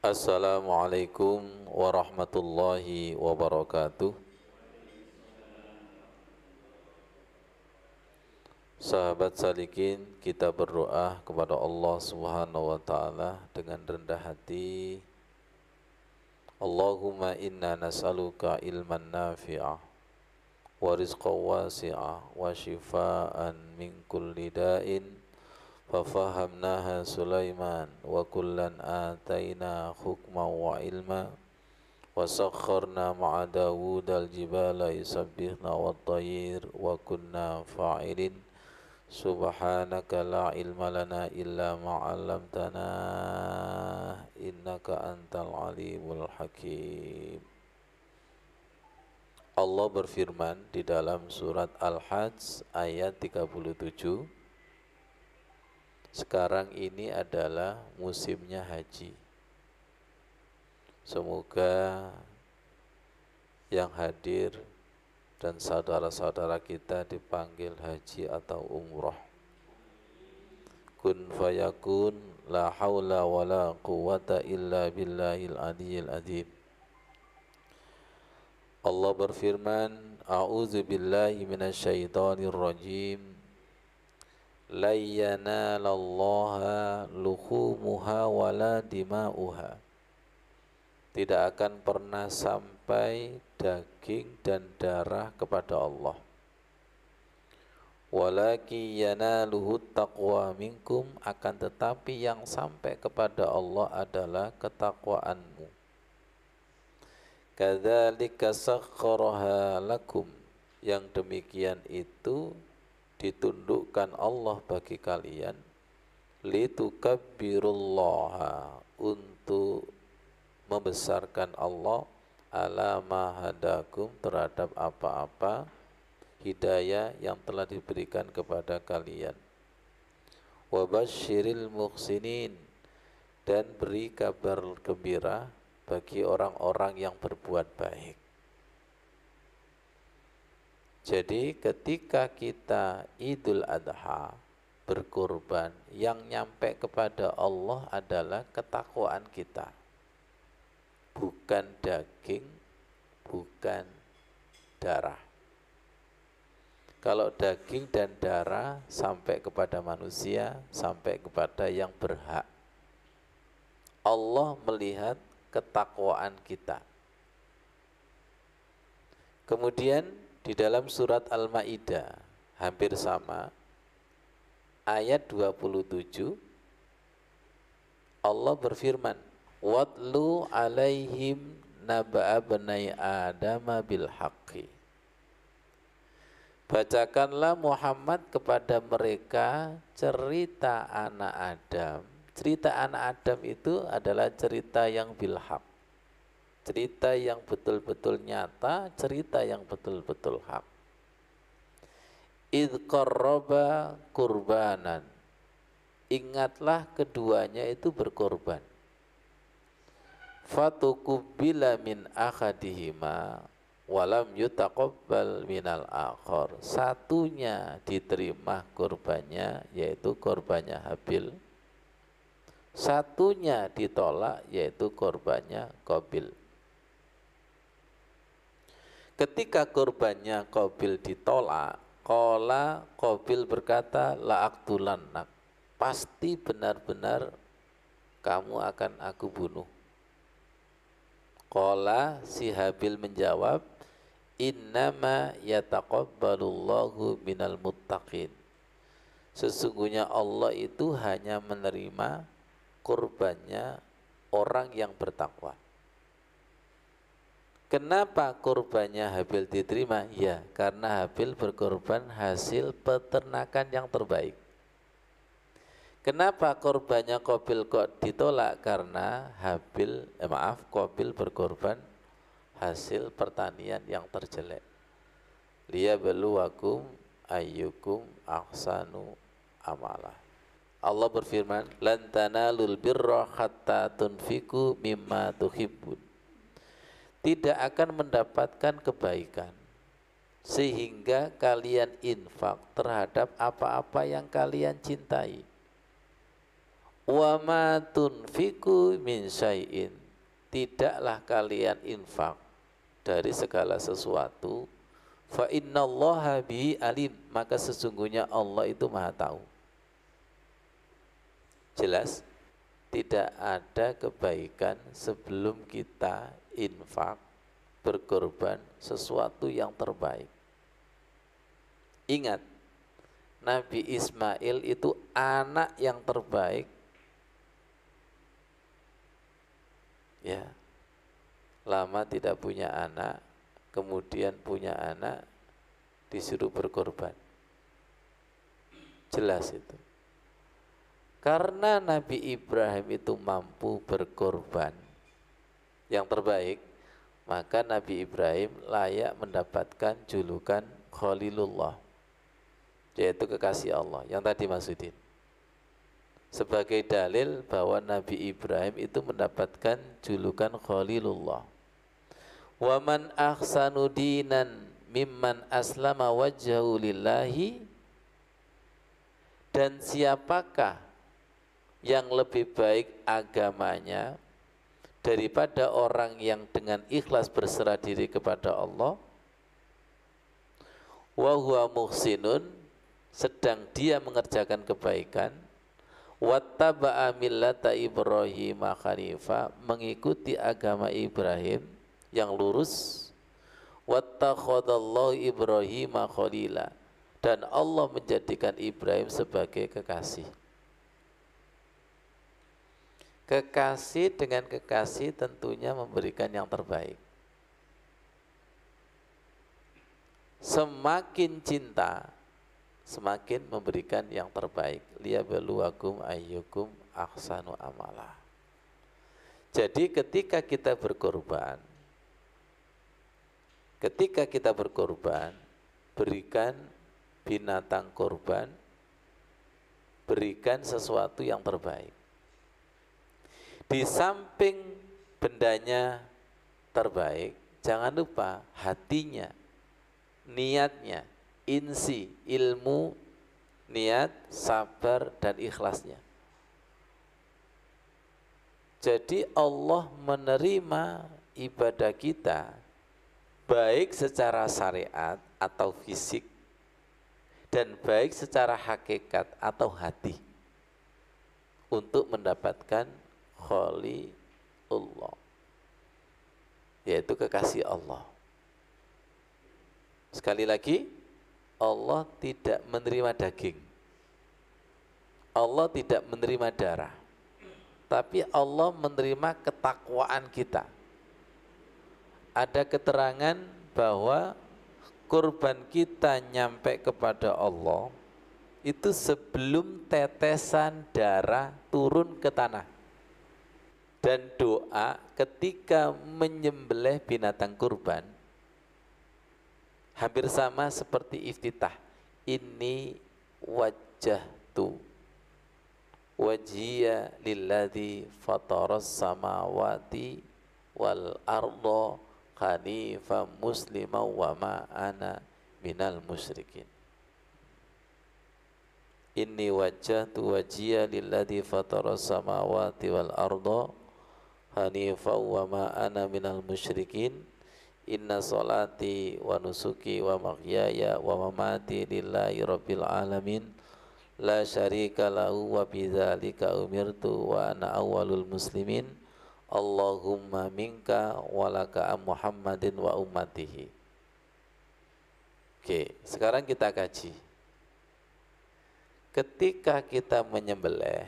Assalamualaikum warahmatullahi wabarakatuh. Sahabat salikin, kita berdoa kepada Allah Subhanahu wa taala dengan rendah hati. Allahumma inna nas'aluka ilman nafi'ah wa rizqan wasi'ah wa shifaan min kulli da'in fafahamnaha Sulaiman wa kullan ataina hukman wa ilma wa sakharna ma'a Dawud al-jibala yusabbihna wa at-tayr wa kunna fa'ilin subhanaka la ilma lana illa ma 'allamtana innaka antal alimul hakim. Allah berfirman di dalam surat Al-Hajj ayat 37, sekarang ini adalah musimnya haji. Semoga yang hadir dan saudara-saudara kita dipanggil haji atau umrah. Kun fayakun, la haula wa la quwata illa billahil aliyyil azim. Allah berfirman, a'udzu billahi minasyaitonir rajim. La yanalallaha luhumuha wala dima'uha. Tidak akan pernah sampai daging dan darah kepada Allah. Walaki yanaluhu taqwa minkum, akan tetapi yang sampai kepada Allah adalah ketakwaanmu. Kadzalika sakhkharaha lakum, yang demikian itu ditundukkan Allah bagi kalian, litukabbirullaha, untuk membesarkan Allah, ala ma hadakum, terhadap apa-apa hidayah yang telah diberikan kepada kalian. Wa basyiril muhsinin, dan beri kabar gembira bagi orang-orang yang berbuat baik. Jadi ketika kita Idul Adha berkurban, yang nyampe kepada Allah adalah ketakwaan kita, bukan daging, bukan darah. Kalau daging dan darah sampai kepada manusia, sampai kepada yang berhak. Allah melihat ketakwaan kita. Kemudian di dalam surat Al-Maidah hampir sama, ayat 27, Allah berfirman, watlu alaihim naba'a bnai adama bil haqqi. Bacakanlah Muhammad kepada mereka cerita anak Adam. Cerita anak Adam itu adalah cerita yang bil haq, cerita yang betul-betul nyata, cerita yang betul-betul hak. Idh qarraba kurbanan, ingatlah keduanya itu berkorban. Fatukubbila min akhadihima walam yutaqabbal minal akhar. Satunya diterima korbannya, yaitu korbannya Habil. Satunya ditolak, yaitu korbannya Qabil. Ketika korbannya Qabil ditolak, qala Qabil berkata, la'aqtulannak, pasti benar-benar kamu akan aku bunuh. Qala si Habil menjawab, innama yataqabbalullahu minal muttaqin, sesungguhnya Allah itu hanya menerima kurbannya orang yang bertakwa. Kenapa kurbannya Habil diterima? Ya, karena Habil berkorban hasil peternakan yang terbaik. Kenapa korbannya Qabil kok ditolak? Karena Qabil berkorban hasil pertanian yang terjelek. Liyabluwakum ayyukum ahsanu amala. Allah berfirman, lan tanalul birra hatta tunfiku mimma tuhibbun. Tidak akan mendapatkan kebaikan sehingga kalian infak terhadap apa-apa yang kalian cintai. Wa ma tunfiku min syai'in, tidaklah kalian infak dari segala sesuatu, fa innallaha bihi alim, maka sesungguhnya Allah itu Maha tahu. Jelas? Tidak ada kebaikan sebelum kita infak, berkorban sesuatu yang terbaik. Ingat, Nabi Ismail itu anak yang terbaik. Ya, lama tidak punya anak, kemudian punya anak, disuruh berkorban. Jelas itu. Karena Nabi Ibrahim itu mampu berkorban yang terbaik, maka Nabi Ibrahim layak mendapatkan julukan Khalilullah, yaitu kekasih Allah, yang tadi Masudin. Sebagai dalil bahwa Nabi Ibrahim itu mendapatkan julukan Khalilullah. Wa man ahsanu dinan mimman aslama wajhahu lillahi, dan siapakah yang lebih baik agamanya daripada orang yang dengan ikhlas berserah diri kepada Allah. Wa huwa muhsinun, sedang dia mengerjakan kebaikan. Wattaba'a millata Ibrahim hanifa, mengikuti agama Ibrahim yang lurus. Wattakhadallahu Ibrahim khalila, dan Allah menjadikan Ibrahim sebagai kekasih. Kekasih dengan kekasih tentunya memberikan yang terbaik. Semakin cinta, semakin memberikan yang terbaik. Liyabluwakum ayyukum ahsanu amala. Jadi ketika kita berkorban, berikan binatang korban, berikan sesuatu yang terbaik. Di samping bendanya terbaik, jangan lupa hatinya, niatnya, insi, ilmu, niat, sabar, dan ikhlasnya. Jadi Allah menerima ibadah kita baik secara syariat atau fisik, dan baik secara hakikat atau hati, untuk mendapatkan Khalilullah, yaitu kekasih Allah. Sekali lagi, Allah tidak menerima daging, Allah tidak menerima darah, tapi Allah menerima ketakwaan kita. Ada keterangan bahwa kurban kita nyampe kepada Allah itu sebelum tetesan darah turun ke tanah. Dan doa ketika menyembelih binatang kurban hampir sama seperti iftitah. Inni wajjahtu wajhiya lilladzi fataras samawati wal arda hanifan musliman wa ma ana minal musyrikin. Inni wajjahtu wajhiya lilladzi fataras samawati wal arda hanifan wa ma ana minal musyrikin. Inna salati wa nusuki wa mahyaya wa mamati lillahi rabbil alamin la syarika lahu wa bidzalika umirtu wa ana awwalul muslimin. Allahumma minka wa laka Muhammadin wa ummatihi. Oke, sekarang kita kaji. Ketika kita menyembelih,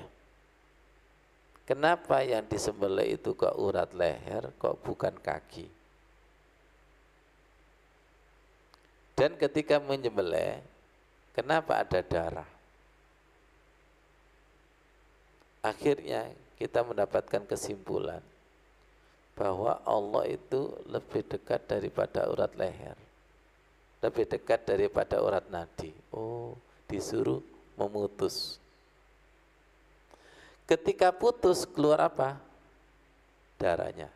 kenapa yang disembelih itu kok urat leher, kok bukan kaki? Dan ketika menyembelih, kenapa ada darah? Akhirnya kita mendapatkan kesimpulan bahwa Allah itu lebih dekat daripada urat leher, lebih dekat daripada urat nadi. Oh, disuruh memutus. Ketika putus, keluar apa? Darahnya.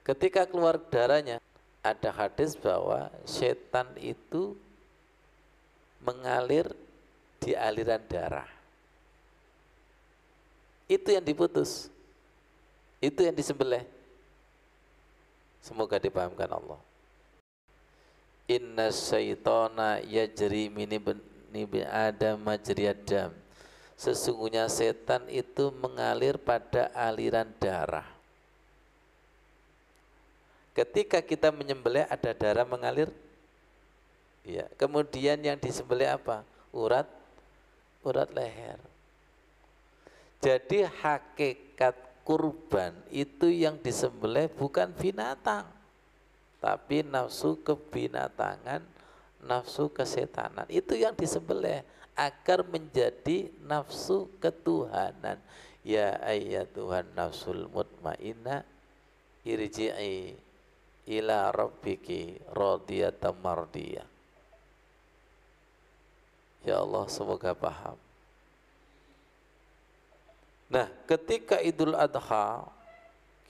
Ketika keluar darahnya, ada hadis bahwa setan itu mengalir di aliran darah. Itu yang diputus, itu yang disembelih. Semoga dipahamkan Allah. Inna syaitana yajri min ibni Adam majriyad dam. Sesungguhnya setan itu mengalir pada aliran darah. Ketika kita menyembelih ada darah mengalir, ya. Kemudian yang disembelih apa? Urat leher. Jadi hakikat kurban itu yang disembelih bukan binatang, tapi nafsu kebinatangan, nafsu kesetanan. Itu yang disembelih agar menjadi nafsu ketuhanan. Ya ayyatuhan nafsul mutmainnah irji'i ila rabbiki radiyatan mardiyah. Ya Allah, semoga paham. Nah, ketika Idul Adha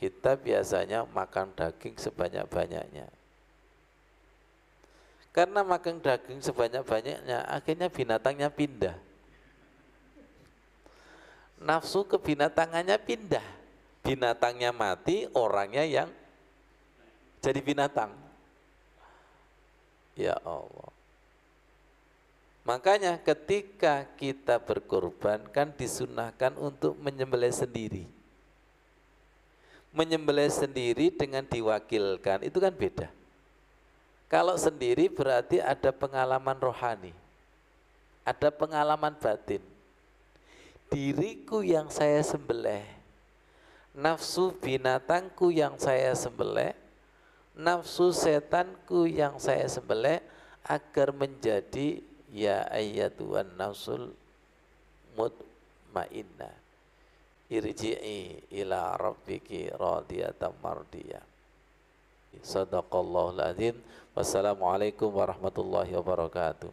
kita biasanya makan daging sebanyak-banyaknya. Karena makan daging sebanyak-banyaknya akhirnya binatangnya pindah. Nafsu kebinatangannya pindah. Binatangnya mati, orangnya yang jadi binatang. Ya Allah. Makanya ketika kita berkorban kan disunahkan untuk menyembelih sendiri. Menyembelih sendiri dengan diwakilkan itu kan beda. Kalau sendiri berarti ada pengalaman rohani, ada pengalaman batin. Diriku yang saya sembelih, nafsu binatangku yang saya sembelih, nafsu setanku yang saya sembelih agar menjadi ya ayyatuhan nafsul mutmainnah irji'i ila rabbiki radiyatan mardiyah. Sadaqallahul azim. Wassalamualaikum warahmatullahi wabarakatuh.